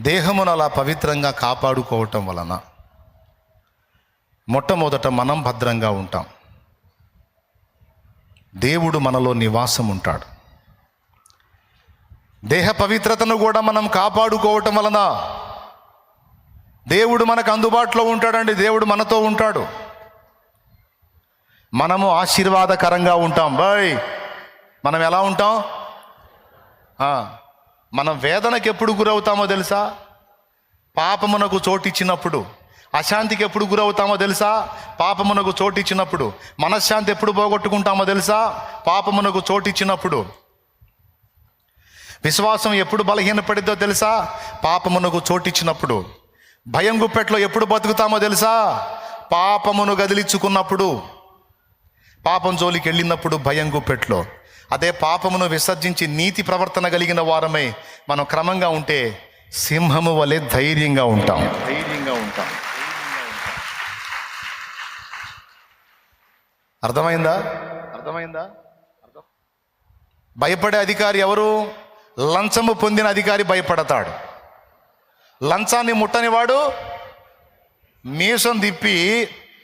దేహమును అలా పవిత్రంగా కాపాడుకోవటం వలన మొట్టమొదట మనం భద్రంగా ఉంటాం. దేవుడు మనలో నివాసం ఉంటాడు. దేహ పవిత్రతను కూడా మనం కాపాడుకోవటం వలన దేవుడు మనకు అందుబాటులో ఉంటాడండి. దేవుడు మనతో ఉంటాడు. మనము ఆశీర్వాదకరంగా ఉంటాం. మనం ఎలా ఉంటాం? మనం వేదనకి ఎప్పుడు గురవుతామో తెలుసా? పాపమునకు చోటిచ్చినప్పుడు. అశాంతికి ఎప్పుడు గురవుతామో తెలుసా? పాపమునకు చోటిచ్చినప్పుడు. మనశ్శాంతి ఎప్పుడు పోగొట్టుకుంటామో తెలుసా? పాపమునకు చోటిచ్చినప్పుడు. విశ్వాసం ఎప్పుడు బలహీనపడిద్దో తెలుసా? పాపమునకు చోటిచ్చినప్పుడు. భయం గుప్పెట్లో ఎప్పుడు బతుకుతామో తెలుసా? పాపమును గదిలించుకున్నప్పుడు. పాపం జోలికి వెళ్ళినప్పుడు భయం గుప్పెట్లో. అదే పాపమును విసర్జించి నీతి ప్రవర్తన కలిగిన వారమై మనం క్రమంగా ఉంటే సింహము వలె ధైర్యంగా ఉంటాం. అర్థమైందా? భయపడే అధికారి ఎవరు? లంచము పొందిన అధికారి భయపడతాడు. లంచాన్ని ముట్టనివాడు మీసం తిప్పి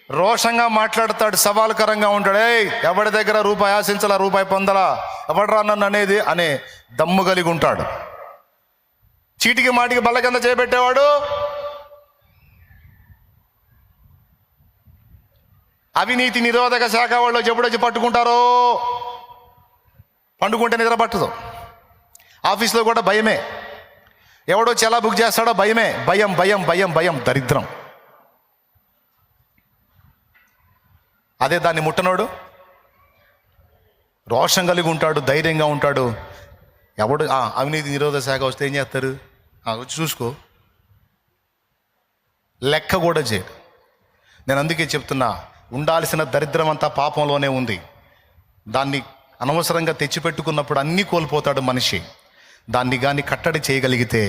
రోషంగా మాట్లాడతాడు, సవాలుకరంగా ఉంటాడు. ఎవరి దగ్గర రూపాయి ఆశించాలా, రూపాయి పొందలా, ఎవడరా నన్ను అనేది అనే దమ్ము కలిగి ఉంటాడు. చీటికి మాటికి బల్ల కింద చేపెట్టేవాడు అవినీతి నిరోధక శాఖ వాళ్ళు ఎప్పుడొచ్చి పట్టుకుంటారో, పండుకుంటే నిద్ర పట్టదు. ఆఫీస్లో కూడా భయమే. ఎవడో ఎలా బుక్ చేస్తాడో భయమే. భయం భయం భయం భయం దరిద్రం. అదే దాన్ని ముట్టనోడు రోషం కలిగి ఉంటాడు, ధైర్యంగా ఉంటాడు. ఎవడు అవినీతి నిరోధక శాఖ వస్తే ఏం చేస్తారు? వచ్చి చూసుకో, లెక్క కూడా చేయరు. నేను అందుకే చెప్తున్నా, ఉండాల్సిన దరిద్రం అంతా పాపంలోనే ఉంది. దాన్ని అనవసరంగా తెచ్చిపెట్టుకున్నప్పుడు అన్నీ కోల్పోతాడు మనిషి. దాన్ని కానీ కట్టడి చేయగలిగితే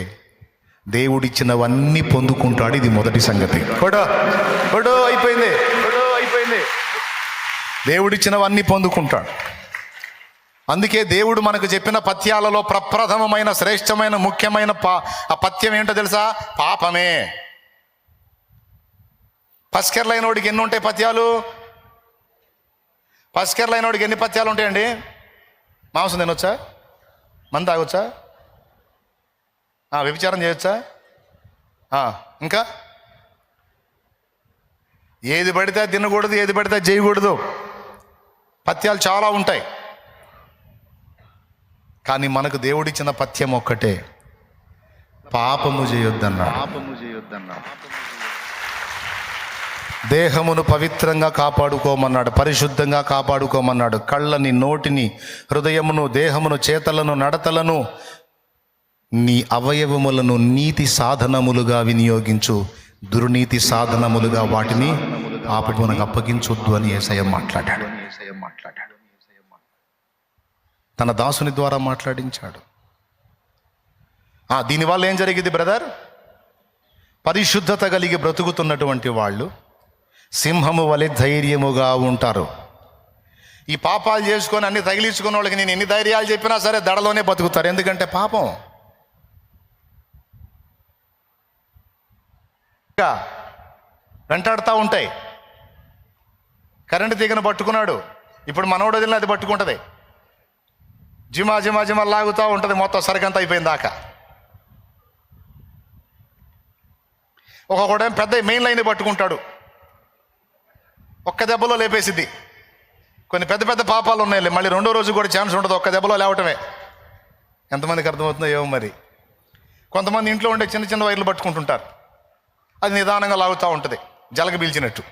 దేవుడిచ్చినవన్నీ పొందుకుంటాడు. ఇది మొదటి సంగతి. అయిపోయింది. దేవుడిచ్చినవన్నీ పొందుకుంటాడు. అందుకే దేవుడు మనకు చెప్పిన పథ్యాలలో ప్రప్రథమమైన శ్రేష్టమైన ముఖ్యమైన ఆ పథ్యం ఏంటో తెలుసా? పాపమే. పస్కెర్లైనోడికి ఎన్ని ఉంటాయి పథ్యాలు? పస్కెర్లైనోడికి ఎన్ని పథ్యాలు ఉంటాయండి? మాంసం తినొచ్చా? మందు తాగొచ్చా? వ్యభిచారం చేయొచ్చా? ఇంకా ఏది పడితే తినకూడదు, ఏది పడితే చేయకూడదు. పథ్యాలు చాలా ఉంటాయి. కానీ మనకు దేవుడిచ్చిన పథ్యం ఒక్కటే, పాపము చేయొద్దన్నా. దేహమును పవిత్రంగా కాపాడుకోమన్నాడు, పరిశుద్ధంగా కాపాడుకోమన్నాడు. కళ్ళని, నోటిని, హృదయమును, దేహమును, చేతలను, నడతలను, నీ అవయవములను నీతి సాధనములుగా వినియోగించు, దుర్నీతి సాధనములుగా వాటిని పాపమునకు అప్పగించొద్దు అని యేసయ్య మాట్లాడాడు. తన దాసుని ద్వారా మాట్లాడించాడు. దీనివల్ల ఏం జరిగింది బ్రదర్? పరిశుద్ధత కలిగి బ్రతుకుతున్నటువంటి వాళ్ళు సింహము వలె ధైర్యముగా ఉంటారు. ఈ పాపాలు చేసుకొని అన్ని తగిలించుకున్న వాళ్ళకి నేను ఎన్ని ధైర్యాలు చెప్పినా సరే దడలోనే బతుకుతారు. ఎందుకంటే పాపం వెంటాడుతూ ఉంటాయి. కరెంటు తీగను పట్టుకున్నాడు, ఇప్పుడు మనోడు వదిలిన అది పట్టుకుంటుంది. జిమా జిమా జిమా లాగుతూ ఉంటుంది, మొత్తం సరికంతా అయిపోయింది దాకా. ఒక్కొక్కడేం పెద్ద మెయిన్ లైన్ పట్టుకుంటాడు, ఒక్క దెబ్బలో లేపేసిద్ది. కొన్ని పెద్ద పెద్ద పాపాలు ఉన్నాయి, మళ్ళీ రెండో రోజు కూడా ఛాన్స్ ఉండదు, ఒక్క దెబ్బలో లేవటమే. ఎంతమందికి అర్థమవుతుందో ఏమో మరి. కొంతమంది ఇంట్లో ఉండే చిన్న చిన్న వైర్లు పట్టుకుంటుంటారు, అది నిదానంగా లాగుతూ ఉంటుంది, జలగ పీల్చినట్టు.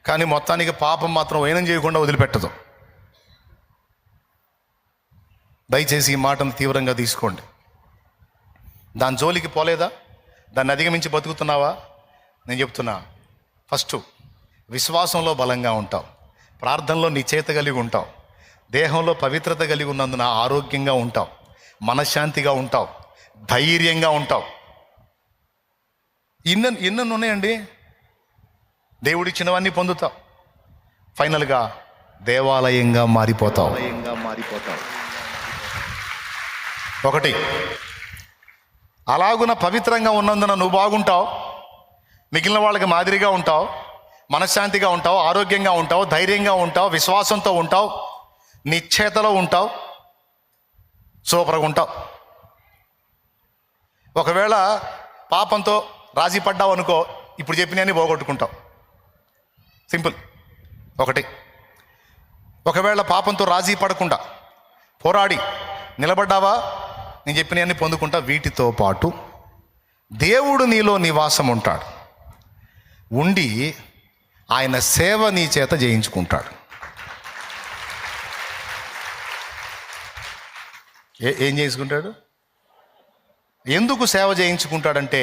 కానీ మొత్తానికి పాపం మాత్రం వైనం చేయకుండా వదిలిపెట్టదు. దయచేసి ఈ మాటను తీవ్రంగా తీసుకోండి. దాని జోలికి పోలేదా? దాన్ని అధిగమించి బతుకుతున్నావా? నేను చెప్తున్నా, ఫస్ట్ విశ్వాసంలో బలంగా ఉంటావు, ప్రార్థనలో నీ చేత కలిగి ఉంటావు, దేహంలో పవిత్రత కలిగి ఉన్నందున ఆరోగ్యంగా ఉంటావు, మనశ్శాంతిగా ఉంటావు, ధైర్యంగా ఉంటావు. ఎన్నెన్ని ఉన్నాయండి. దేవుడిచ్చినవన్నీ పొందుతావు. ఫైనల్గా దేవాలయంగా మారిపోతావు. ఒకటి అలాగున పవిత్రంగా ఉన్నందున నువ్వు బాగుంటావు, మిగిలిన వాళ్ళకి మాదిరిగా ఉంటావు, మనశ్శాంతిగా ఉంటావు, ఆరోగ్యంగా ఉంటావు, ధైర్యంగా ఉంటావు, విశ్వాసంతో ఉంటావు, నిశ్చేతలో ఉంటావు, సూపర్గా ఉంటావు. ఒకవేళ పాపంతో రాజీ పడ్డావు అనుకో, ఇప్పుడు చెప్పినవన్నీ పోగొట్టుకుంటావు. సింపుల్. ఒకటి, ఒకవేళ పాపంతో రాజీ పడకుండా పోరాడి నిలబడ్డావా, నేను చెప్పినవన్నీ పొందుకుంటా. వీటితో పాటు దేవుడు నీలో నివాసం ఉంటాడు, ఉండి ఆయన సేవ నీ చేత చేయించుకుంటాడు. ఏం చేసుకుంటాడు? ఎందుకు సేవ చేయించుకుంటాడంటే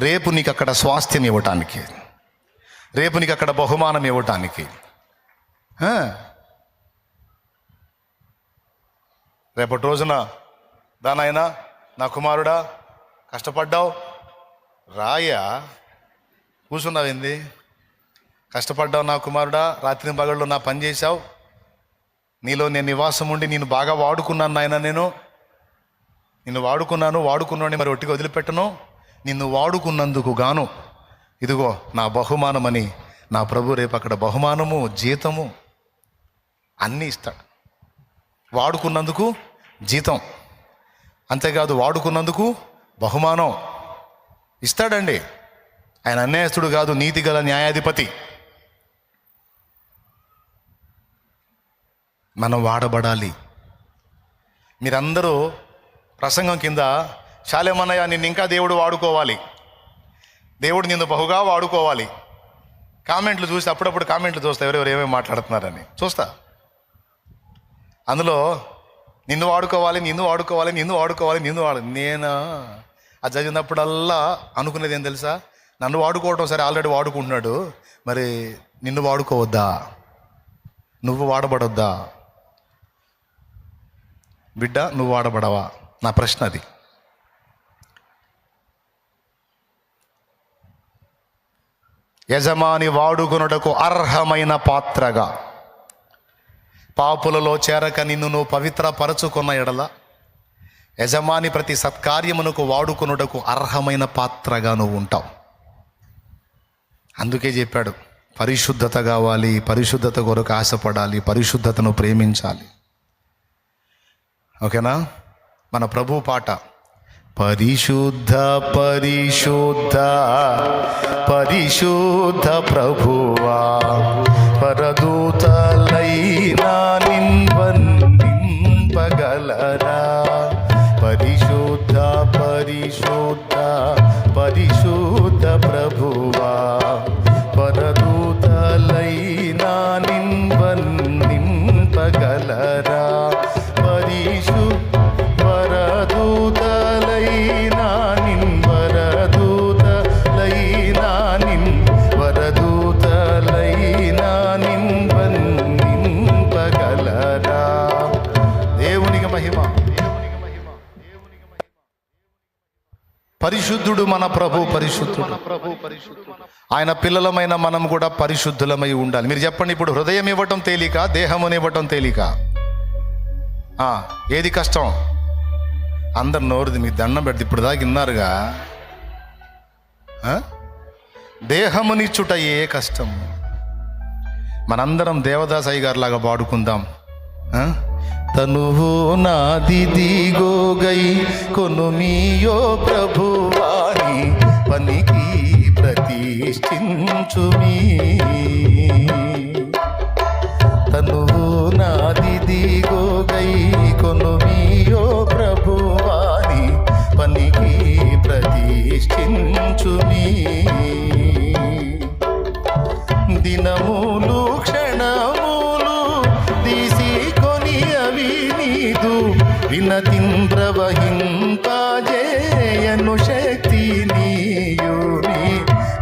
రేపు నీకు అక్కడ స్వాస్థ్యం ఇవ్వటానికి, రేపు నీకు అక్కడ బహుమానం ఇవ్వటానికి. రేపటి రోజున దానైనా నా కుమారుడా కష్టపడ్డావు, రాయా కూర్చున్నావేంది, కష్టపడ్డావు నా కుమారుడా, రాత్రి పగళ్ళు నా పని చేశావు, నీలో నేను నివాసం ఉండి నేను బాగా వాడుకున్నాను నాయన, నిన్ను వాడుకున్నాను మరి ఒట్టిగా వదిలిపెట్టను, నిన్ను వాడుకున్నందుకు గాను ఇదిగో నా బహుమానమని నా ప్రభు రేపు అక్కడ బహుమానము, జీతము అన్నీ ఇస్తాడు. వాడుకున్నందుకు జీతం, అంతేకాదు వాడుకున్నందుకు బహుమానం ఇస్తాడండి. ఆయన అన్యాయస్తుడు కాదు, నీతి గల న్యాయాధిపతి. మనం వాడబడాలి. మీరందరూ ప్రసంగం కింద శాలేమన్నయ్య నిన్ను ఇంకా దేవుడు వాడుకోవాలి, దేవుడు నిన్ను బహుగా వాడుకోవాలి, కామెంట్లు చూసి అప్పుడప్పుడు కామెంట్లు చూస్తా, ఎవరెవరు ఏమేమి మాట్లాడుతున్నారని చూస్తా. అందులో నిన్ను వాడుకోవాలి, నేను అది చదివినప్పుడల్లా అనుకునేది ఏం తెలుసా, నన్ను వాడుకోవటం సరే, ఆల్రెడీ వాడుకుంటున్నాడు, మరి నిన్ను వాడుకోవద్దా, నువ్వు వాడబడొద్దా బిడ్డ, నువ్వు వాడబడవా? నా ప్రశ్న అది. యజమాని వాడుకొనుటకు అర్హమైన పాత్రగా పాపులలో చేరక నిన్ను నువ్వు పవిత్రపరచుకున్న ఎడల యజమాని ప్రతి సత్కార్యమునకు వాడుకొనుటకు అర్హమైన పాత్రగా నువ్వు ఉంటావు. అందుకే చెప్పాడు, పరిశుద్ధత కావాలి, పరిశుద్ధత కొరకు ఆశపడాలి, పరిశుద్ధతను ప్రేమించాలి. ఓకేనా? మన ప్రభు పాట, పరిశుద్ధ పరిశుద్ధ పరిశుద్ధ ప్రభువా, పరదూతలైనా నింపగలరా, పరిశుద్ధ పరిశుద్ధ పరిశుద్ధ ప్రభువా, పరదూతలైనా నింపగలరా, పరిశుద్ధుడు మన ప్రభు, పరిశుద్ధుడు. ఆయన పిల్లలమైన మనం కూడా పరిశుద్ధులమై ఉండాలి. మీరు చెప్పండి, ఇప్పుడు హృదయం ఇవ్వటం తేలిక, దేహముని ఇవ్వటం తేలిక? ఏది కష్టం? అందరు నోరుది మీకు దండం పెడితే ఇప్పుడు దాకా విన్నారుగా. దేహమునిచ్చుట ఏ కష్టం. మనందరం దేవదాసయ్య గారి లాగా పాడుకుందాం. తనువు నాదిదిగోగై కొనుమియో ప్రభువాని పనికి ప్రతిష్ఠించుమీ, తనువు నాదిదిగోగై కొనుమియో ప్రభువాని పనికి ప్రతిష్ఠించుమీ, దినములు క్షణములు తీసికొని అవి నీదు వినతిం ప్రవహింపజేయను శక్తి నీయుని,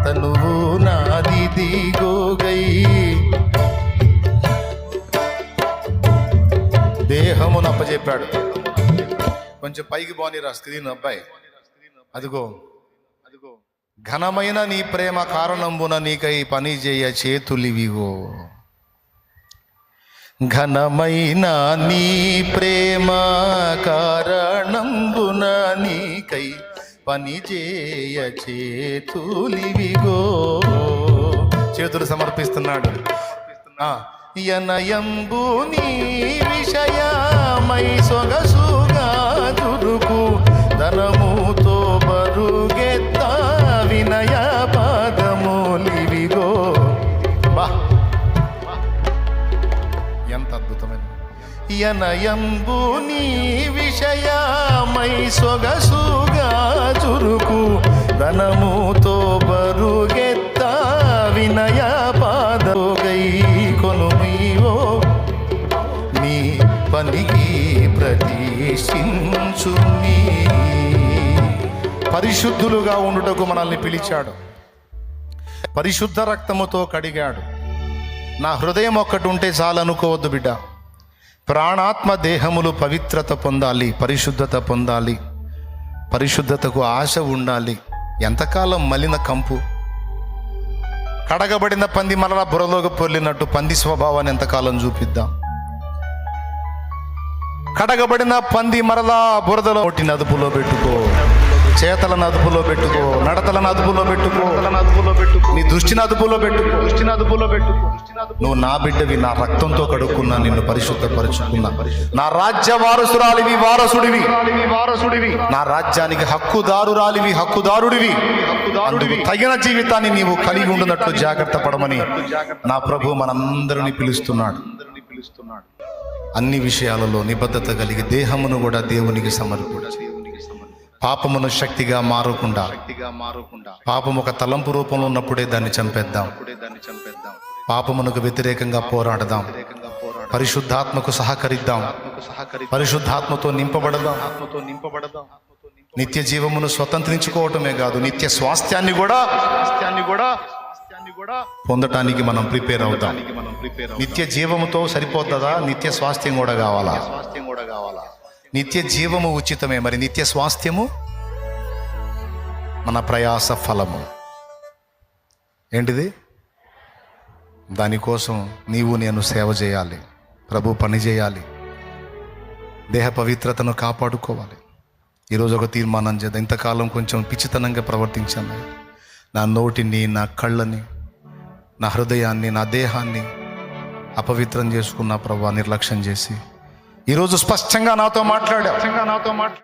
తనువు నాదిదిగోగై. దేహమును అప్పచెప్పాడు. కొంచెం పైకి బానిరా స్క్రీన్ అబ్బాయి. అదిగో ఘనమైన నీ ప్రేమ కారణంబున నీకై పని చేయ చేతులివిగో, ఘనమైన నీ ప్రేమ కారణంబున నీకై పని చేయ చేతులివిగో. చేతులు సమర్పిస్తున్నాడు. యనయంబు నీ విషయమై సొగసుగా దురుకు ధనముతో బరుగెత్త వినయ పాదములివిగో. బా, ఎంత అద్భుతమైన. యనయంబు నీ విషయమై సొగసుగా చురుకు ధనముతో బరుగెత్త వినయ పాదగై కొనుమీవో నీ పనికి ప్రతిష్ఠించుని. పరిశుద్ధులుగా ఉండుటకు మనల్ని పిలిచాడు, పరిశుద్ధ రక్తముతో కడిగాడు. నా హృదయం ఒక్కటి ఉంటే చాలనుకోవద్దు బిడ్డ. ప్రాణాత్మ దేహములు పవిత్రత పొందాలి, పరిశుద్ధత పొందాలి. పరిశుద్ధతకు ఆశ ఉండాలి. ఎంతకాలం మలిన కంపు? కడగబడిన పంది మరలా బురలోకి పొర్లినట్టు పంది స్వభావాన్ని ఎంతకాలం చూపిద్దాం? కడగబడిన పంది మరలా బురదలో ఒట్టిని అదుపులో పెట్టుకో, చేతలను అదుపులో పెట్టుకో, నడతలను అదుపులో పెట్టుకో, నీ దృష్టిని అదుపులో పెట్టుకో. నువ్వు నా బిడ్డవి, నా రక్తంతో కడుక్కున్నా, నిన్ను పరిశుద్ధపరుచుకున్నా. నా రాజ్య వారసురాలివి, వారసుడివి. నా రాజ్యానికి హక్కుదారురాలివి, హక్కుదారుడివి. అందుకు తగిన జీవితాన్ని నీవు కలిగి ఉండునట్లు జాగ్రత్త పడమని నా ప్రభు మనందరినీ పిలుస్తున్నాడు. అన్ని విషయాలలో నిబద్ధత కలిగి దేహమును కూడా దేవునికి సమర్పించు. పాపమును శక్తిగా మారకుండా, పాపము ఒక తలంపు రూపంలో ఉన్నప్పుడే దాన్ని చంపేద్దాం. పాపమునకు వ్యతిరేకంగా పోరాడదాం. పరిశుద్ధాత్మకు సహకరిద్దాం. పరిశుద్ధాత్మతో నింపబడదాం. నిత్య జీవమును స్వతంత్రించుకోవటమే కాదు, నిత్య స్వాస్థ్యాన్ని కూడా పొందటానికి మనం ప్రిపేర్ అవుతాం. నిత్య జీవముతో సరిపోతుందా? నిత్య స్వాస్థ్యం కూడా కావాలా? నిత్య జీవము ఉచితమే, మరి నిత్య స్వాస్థ్యము మన ప్రయాస ఫలము. ఏంటిది? దానికోసం నీవు నేను సేవ చేయాలి, ప్రభు పని చేయాలి, దేహ పవిత్రతను కాపాడుకోవాలి. ఈరోజు ఒక తీర్మానం చేద్దాం. ఇంతకాలం కొంచెం పిచ్చితనంగా ప్రవర్తించాను. నా నోటిని, నా కళ్ళని, నా హృదయాన్ని, నా దేహాన్ని అపవిత్రం చేసుకున్న ప్రభు నిర్లక్ష్యం చేసి ఈరోజు స్పష్టంగా నాతో మాట్లాడా.